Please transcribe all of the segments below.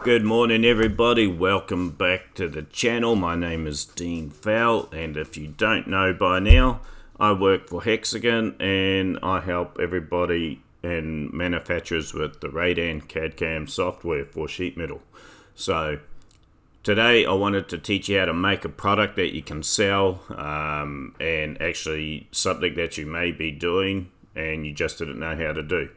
Good morning everybody, welcome back to the channel. My name is Dean Fowell, and if you don't know by now, I work for Hexagon and I help everybody and manufacturers with the RADAN CAD/CAM software for Sheetmetal. So today I wanted to teach you how to make a product that you can sell, and actually something that you may be doing and you just didn't know how to do.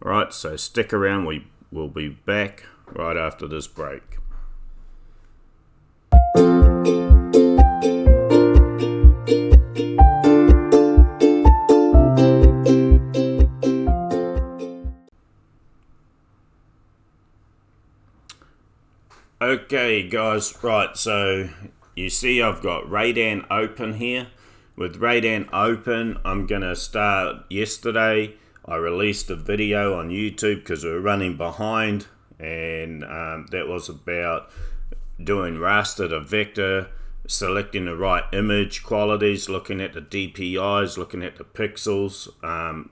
Alright, so stick around, we will be back right after this break. Okay guys, right, so you see I've got Radian Open here. With Radian Open, I'm gonna start. Yesterday I released a video on YouTube because we were running behind, and that was about doing raster to vector, selecting the right image qualities, looking at the DPIs, looking at the pixels.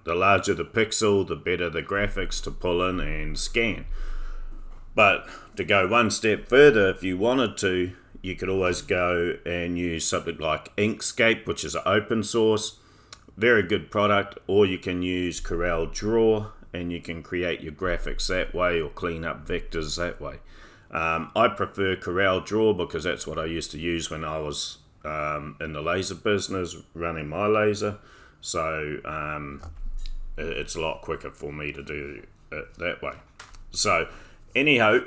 The larger the pixel, the better the graphics to pull in and scan. But to go one step further, if you wanted to, you could always go and use something like Inkscape, which is an open source, very good product, or you can use CorelDRAW and you can create your graphics that way or clean up vectors that way. I prefer CorelDRAW because that's what I used to use when I was in the laser business running my laser, so it's a lot quicker for me to do it that way. So anyhow,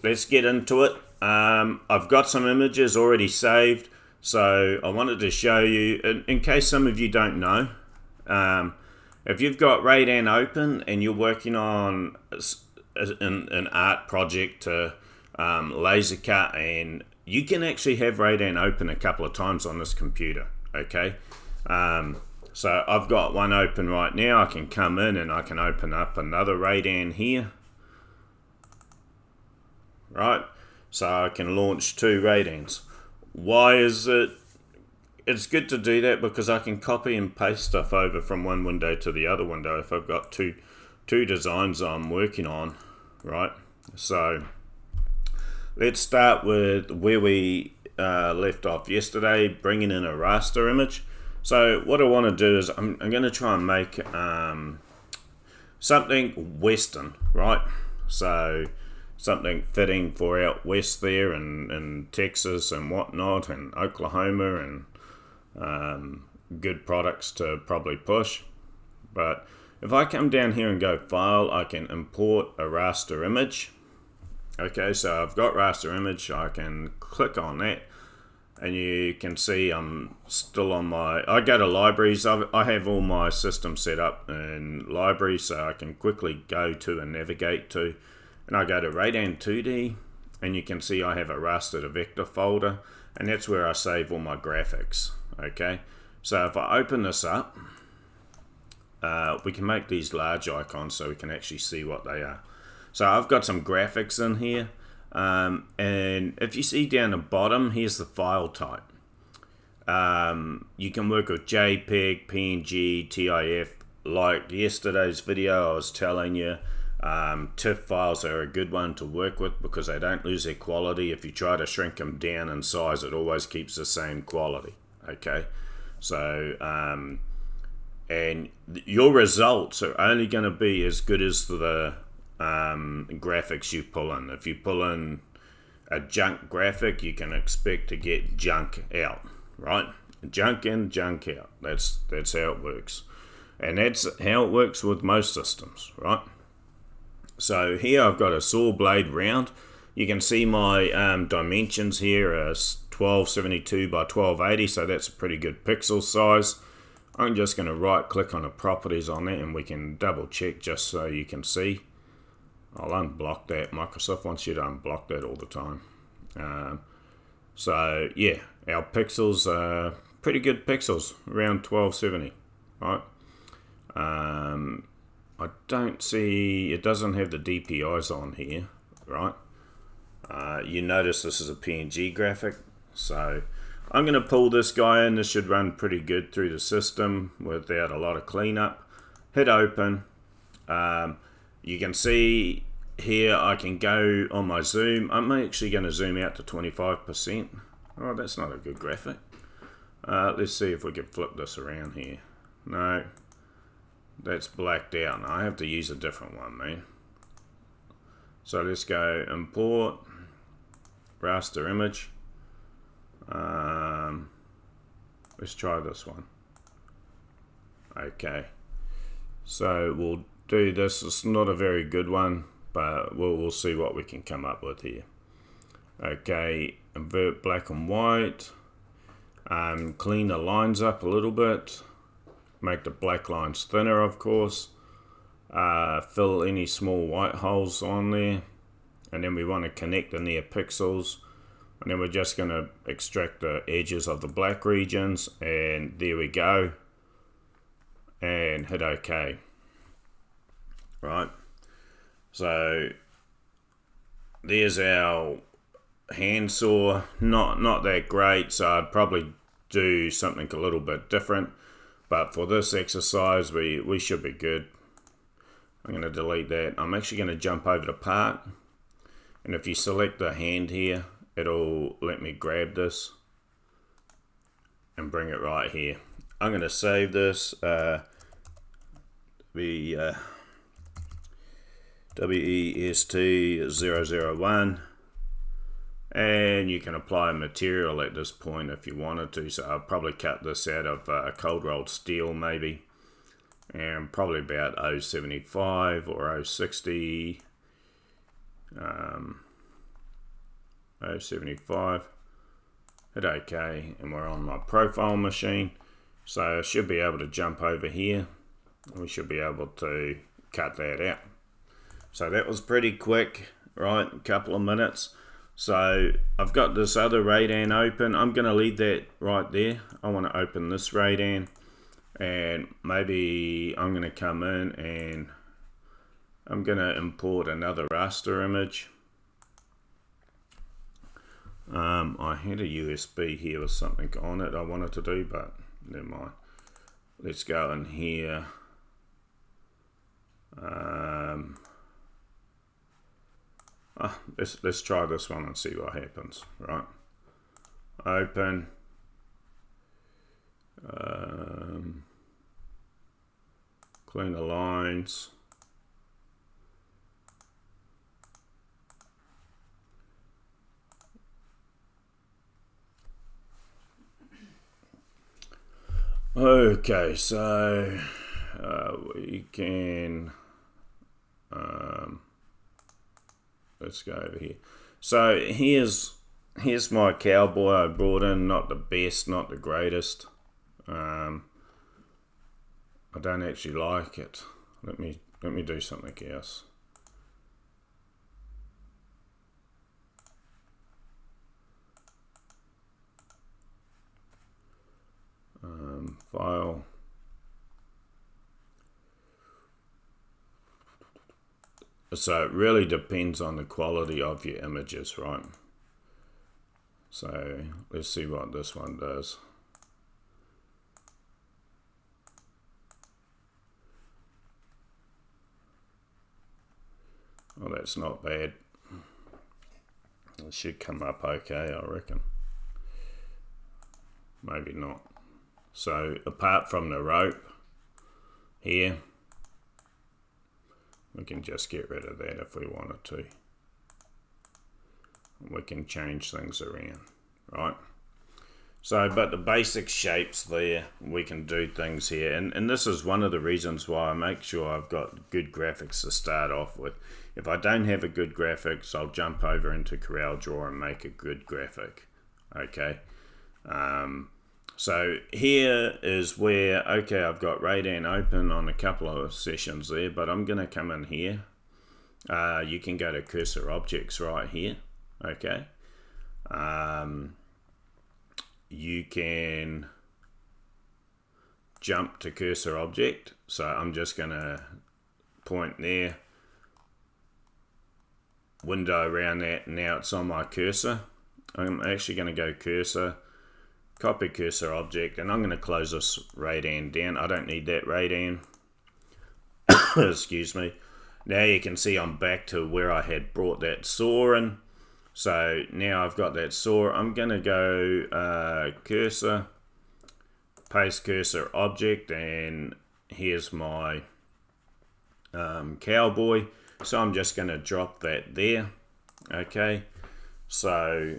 let's get into it. I've got some images already saved, so I wanted to show you, in case some of you don't know, if you've got Radian Open and you're working on an art project to laser cut, and you can actually have Radian Open a couple of times on this computer, okay? So I've got one open right now. I can come in and I can open up another Radian here, right? So I can launch two Radians. Why is it? It's good to do that because I can copy and paste stuff over from one window to the other window if I've got two designs I'm working on, right? So let's start with where we left off yesterday, bringing in a raster image. So what I want to do is I'm going to try and make something Western, right? So something fitting for out west there in Texas and whatnot, and Oklahoma, and good products to probably push. But if I come down here and go File, I can import a raster image. Okay, so I've got raster image. I can click on that, and you can see I'm still on my, I go to libraries. I have all my systems set up in libraries, so I can quickly go to and navigate to, and I go to Radian 2D, and you can see I have a raster to vector folder, and that's where I save all my graphics. Okay, so if I open this up, we can make these large icons so we can actually see what they are. So I've got some graphics in here, and if you see down the bottom, here's the file type. You can work with JPEG, PNG, TIFF. Like yesterday's video, I was telling you, TIFF files are a good one to work with because they don't lose their quality. If you try to shrink them down in size, it always keeps the same quality. Okay, so and your results are only going to be as good as the graphics you pull in. If you pull in a junk graphic, you can expect to get junk out, right? Junk in, junk out. That's how it works, and that's how it works with most systems, right? So here I've got a saw blade round. You can see my dimensions here are 1272 by 1280, so that's a pretty good pixel size. I'm just going to right click on the properties on that, and we can double check just so you can see. I'll unblock that. Microsoft wants you to unblock that all the time. So yeah, our pixels are pretty good pixels, around 1270, right? I don't see, it doesn't have the DPIs on here, right? You notice this is a PNG graphic, so I'm going to pull this guy in. This should run pretty good through the system without a lot of cleanup. Hit open. You can see here I can go on my zoom. I'm actually going to zoom out to 25%. Oh, that's not a good graphic. Let's see if we can flip this around here. No, that's blacked out. Now I have to use a different one, man. So let's go import raster image. Let's try this one. Okay, so we'll do this. It's not a very good one, but we'll see what we can come up with here. Okay, invert black and white. Clean the lines up a little bit. Make the black lines thinner, of course. Fill any small white holes on there. And then we want to connect the near pixels. And then we're just going to extract the edges of the black regions. And there we go. And hit OK. Right. So there's our handsaw. Not that great, so I'd probably do something a little bit different. But for this exercise, we should be good. I'm going to delete that. I'm actually going to jump over to part. And if you select the hand here, it'll let me grab this and bring it right here. I'm going to save this. WEST001, and you can apply material at this point if you wanted to. So I'll probably cut this out of cold rolled steel maybe, and probably about 075 or 060. 075. Hit OK, and we're on my profile machine. So I should be able to jump over here. We should be able to cut that out. So that was pretty quick, right? A couple of minutes. So I've got this other Radian open. I'm going to leave that right there. I want to open this Radian, and maybe I'm going to come in and I'm going to import another raster image. I had a USB here with something on it I wanted to do, but never mind. Let's go in here. Let's try this one and see what happens. Right, open. Clean the lines. Okay, so we can let's go over here. So here's my cowboy I brought in. Not the best, not the greatest. I don't actually like it. Let me do something else. File. So it really depends on the quality of your images, right? So let's see what this one does. Oh, that's not bad. It should come up okay, I reckon. Maybe not. So apart from the rope here, we can just get rid of that if we wanted to. We can change things around, right? So, but the basic shapes there, we can do things here. And this is one of the reasons why I make sure I've got good graphics to start off with. If I don't have a good graphics, I'll jump over into CorelDRAW and make a good graphic, okay? So here is where, okay, I've got Radian open on a couple of sessions there, but I'm going to come in here. You can go to cursor objects right here, okay? You can jump to cursor object. So I'm just going to point there, window around that, now it's on my cursor. I'm actually going to go cursor, copy cursor object, and I'm going to close this Radian down. I don't need that Radian. Excuse me. now you can see I'm back to where I had brought that saw in. So now I've got that saw. I'm going to go cursor, paste cursor object, and here's my cowboy. So I'm just going to drop that there. Okay, so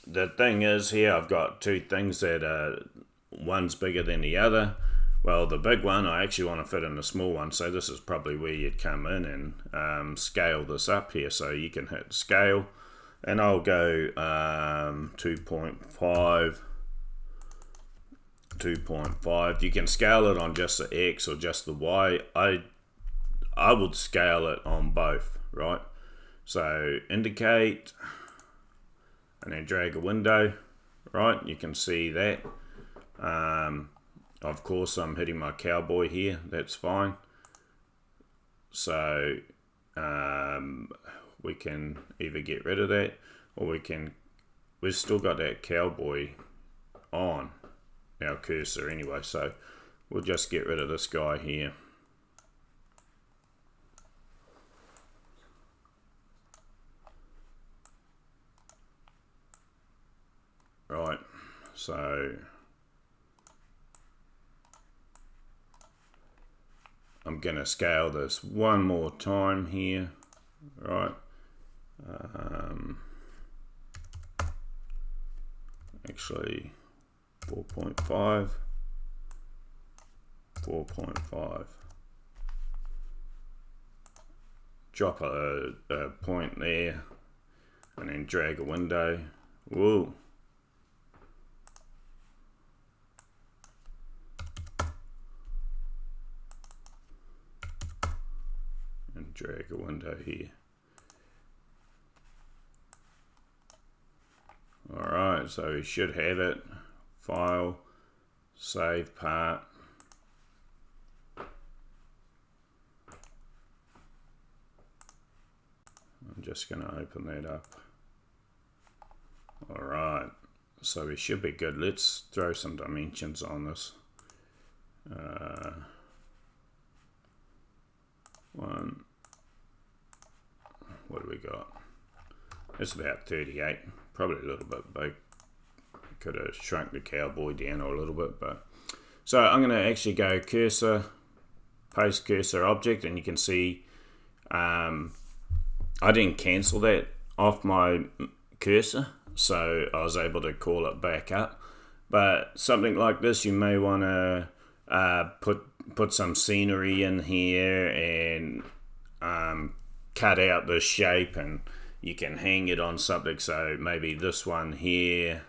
the thing is here, I've got two things that are, one's bigger than the other. Well, the big one I actually want to fit in the small one, so this is probably where you'd come in and scale this up here. So you can hit scale, and I'll go 2.5. You can scale it on just the X or just the Y. I would scale it on both, right? So indicate, and then drag a window, right? You can see that. Of course, I'm hitting my cowboy here. That's fine. So we can either get rid of that, or we've still got that cowboy on our cursor anyway. So we'll just get rid of this guy here. Right, so I'm going to scale this one more time here, right? Actually, 4.5. Drop a point there, and then drag a window. Whoa. Drag a window here. Alright, so we should have it. File, save part. I'm just going to open that up. Alright, so we should be good. Let's throw some dimensions on this. What do we got? It's about 38, probably a little bit big. Could have shrunk the cowboy down a little bit, but so I'm going to actually go cursor, paste cursor object, and you can see I didn't cancel that off my cursor, so I was able to call it back up. But something like this, you may want to put some scenery in here and cut out the shape, and you can hang it on something. So maybe this one here,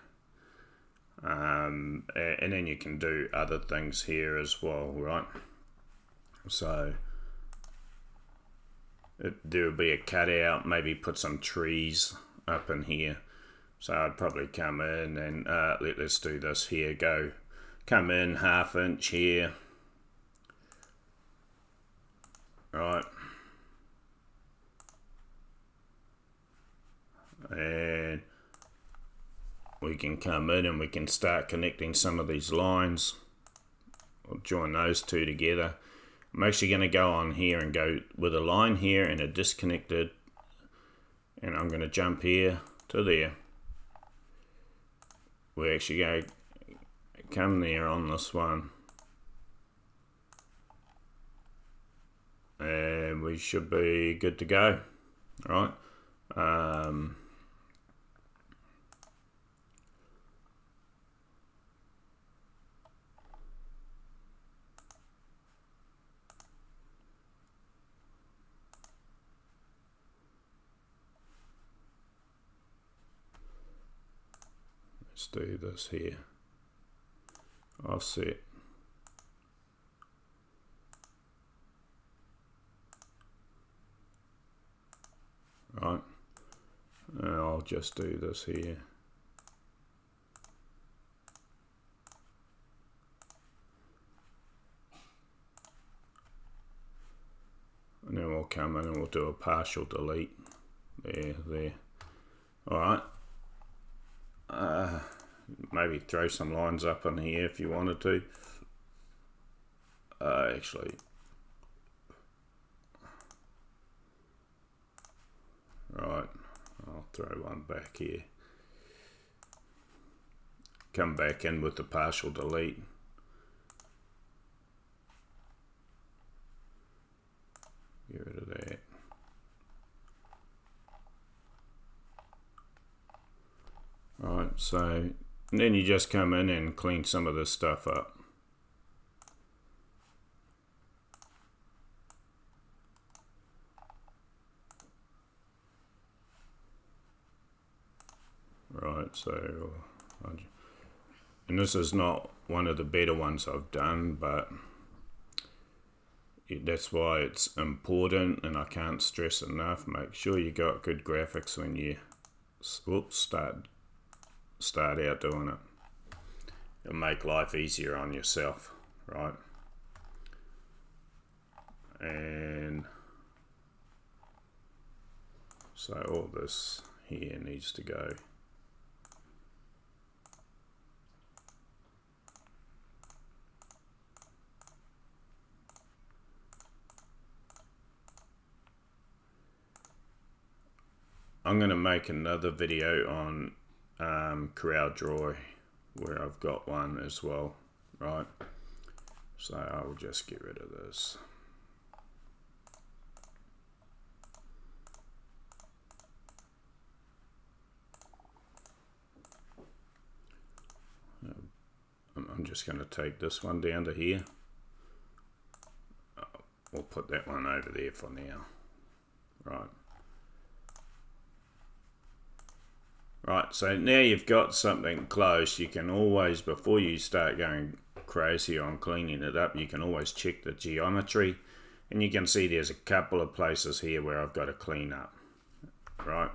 and then you can do other things here as well, right? So there will be a cutout, maybe put some trees up in here. So I'd probably come in and let's do this here. Come in 1/2 inch here, right? And we can come in and we can start connecting some of these lines. We'll join those two together. I'm actually going to go on here and go with a line here and a disconnected, and I'm going to jump here to there. We actually go come there on this one, and we should be good to go, right? Let's do this here. Offset. Right. And I'll just do this here. And then we'll come in and we'll do a partial delete. There. Alright. Maybe throw some lines up in here if you wanted to. Actually, Right, I'll throw one back here. Come back in with the partial delete. Get rid of that. Right, so then you just come in and clean some of this stuff up. Right, so, and this is not one of the better ones I've done, but that's why it's important, and I can't stress enough, make sure you got good graphics when you start out doing it. It'll make life easier on yourself, right? And so all this here needs to go. I'm going to make another video on CorelDRAW where I've got one as well, right? So I'll just get rid of this. I'm just going to take this one down to here. We'll put that one over there for now, right? Right, so now you've got something close, you can always, before you start going crazy on cleaning it up, you can always check the geometry, and you can see there's a couple of places here where I've got to clean up, right?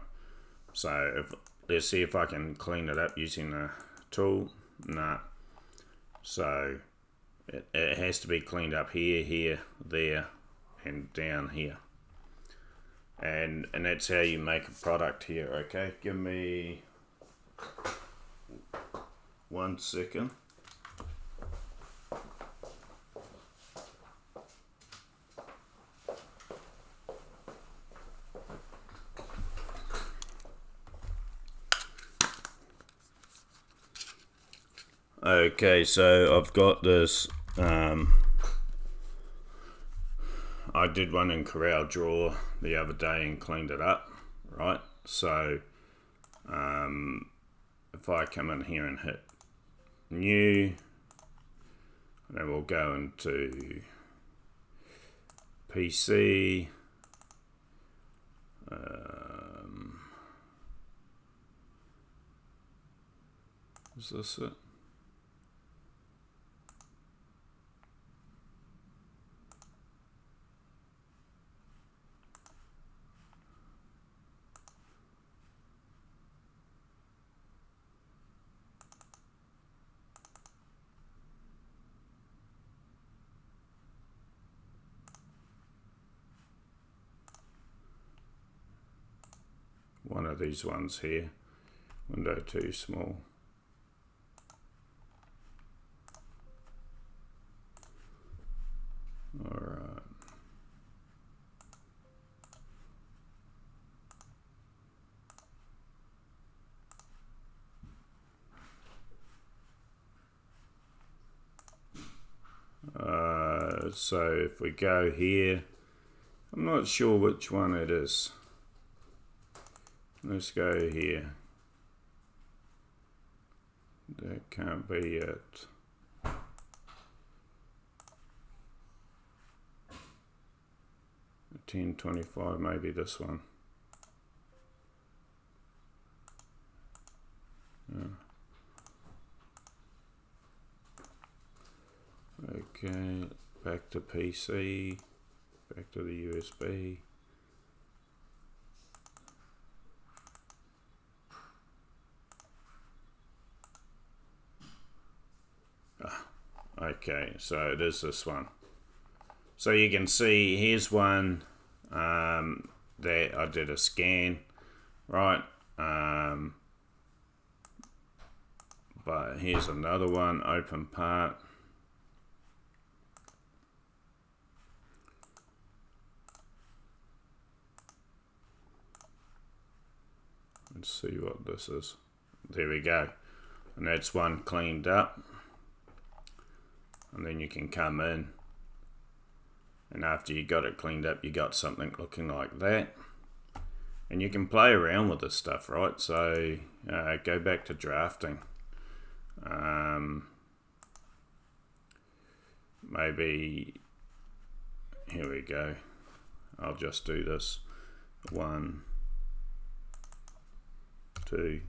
So let's see if I can clean it up using the tool. Nah. So it has to be cleaned up here, here, there, and down here. And that's how you make a product here, okay? Give me 1 second. Okay, so I've got this, I did one in CorelDRAW the other day and cleaned it up, right? So if I come in here and hit new, then we'll go into PC, is this it? One of these ones here, window too small. All right. So if we go here, I'm not sure which one it is. Let's go here. That can't be it. $10.25, maybe this one. Okay, back to PC, back to the USB. Okay, so it is this one. So you can see here's one that I did a scan, right? But here's another one, open part. Let's see what this is. There we go. And that's one cleaned up. And then you can come in. And after you got it cleaned up, you got something looking like that. And you can play around with this stuff, right? So go back to drafting. Maybe, here we go. I'll just do this. 1, 2.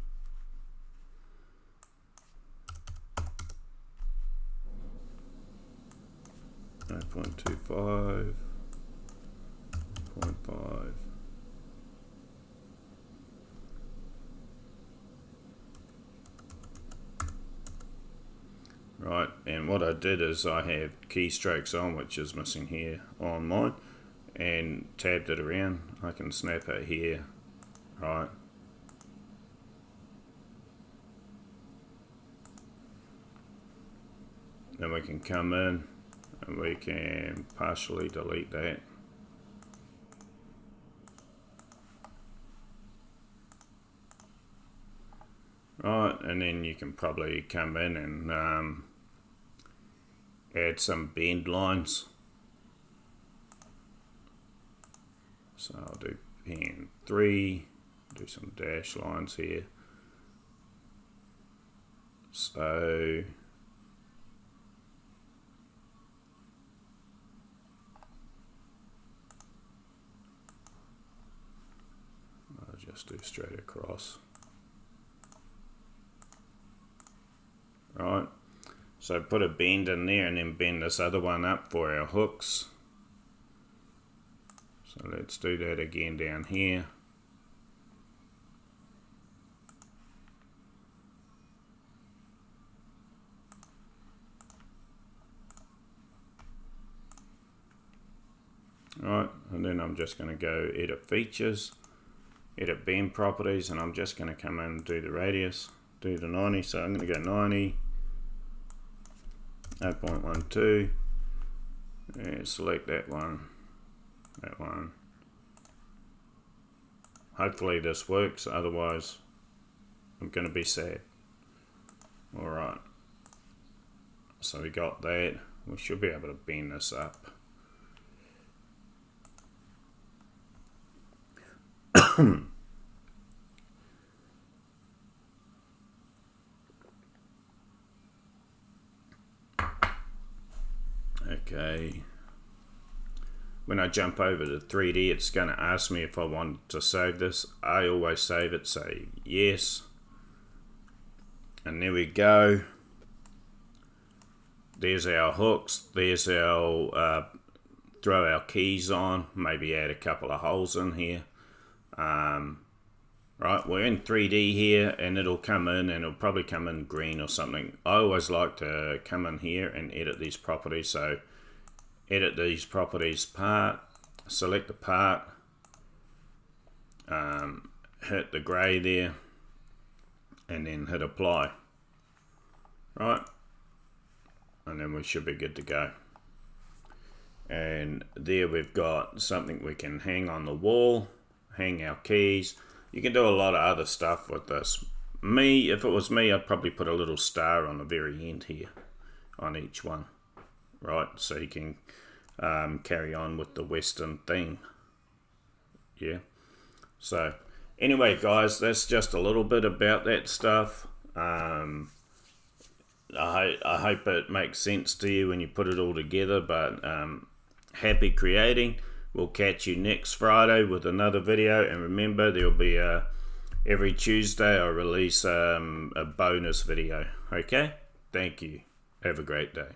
No, 0.25, 0.5. Right, and what I did is I have keystrokes on, which is missing here on mine, and tabbed it around. I can snap it here, right. Then we can come in and we can partially delete that. Right, and then you can probably come in and add some bend lines. So I'll do pen 3, do some dash lines here. So I'll just do straight across. Right, so put a bend in there and then bend this other one up for our hooks. So let's do that again down here. Right, and then I'm just going to go edit features, edit bend properties, and I'm just going to come in and do the radius, do the 90. So I'm going to go 90. 0.12 and select that one, Hopefully this works, otherwise I'm going to be sad. Alright, so we got that. We should be able to bend this up. Okay, when I jump over to 3D, it's going to ask me if I want to save this. I always save it, say yes, and there we go. There's our hooks, there's our throw our keys on, maybe add a couple of holes in here. Right, we're in 3D here, and it'll come in, and it'll probably come in green or something. I always like to come in here and edit these properties. So edit these properties part, select the part, hit the grey there, and then hit apply. Right, and then we should be good to go. And there we've got something we can hang on the wall, hang our keys. You can do a lot of other stuff with this. If it was me, I'd probably put a little star on the very end here on each one, right? So you can carry on with the Western theme. Yeah. So anyway, guys, that's just a little bit about that stuff. I hope it makes sense to you when you put it all together, but happy creating. We'll catch you next Friday with another video, and remember, there'll be every Tuesday I release a bonus video. Okay, thank you, have a great day.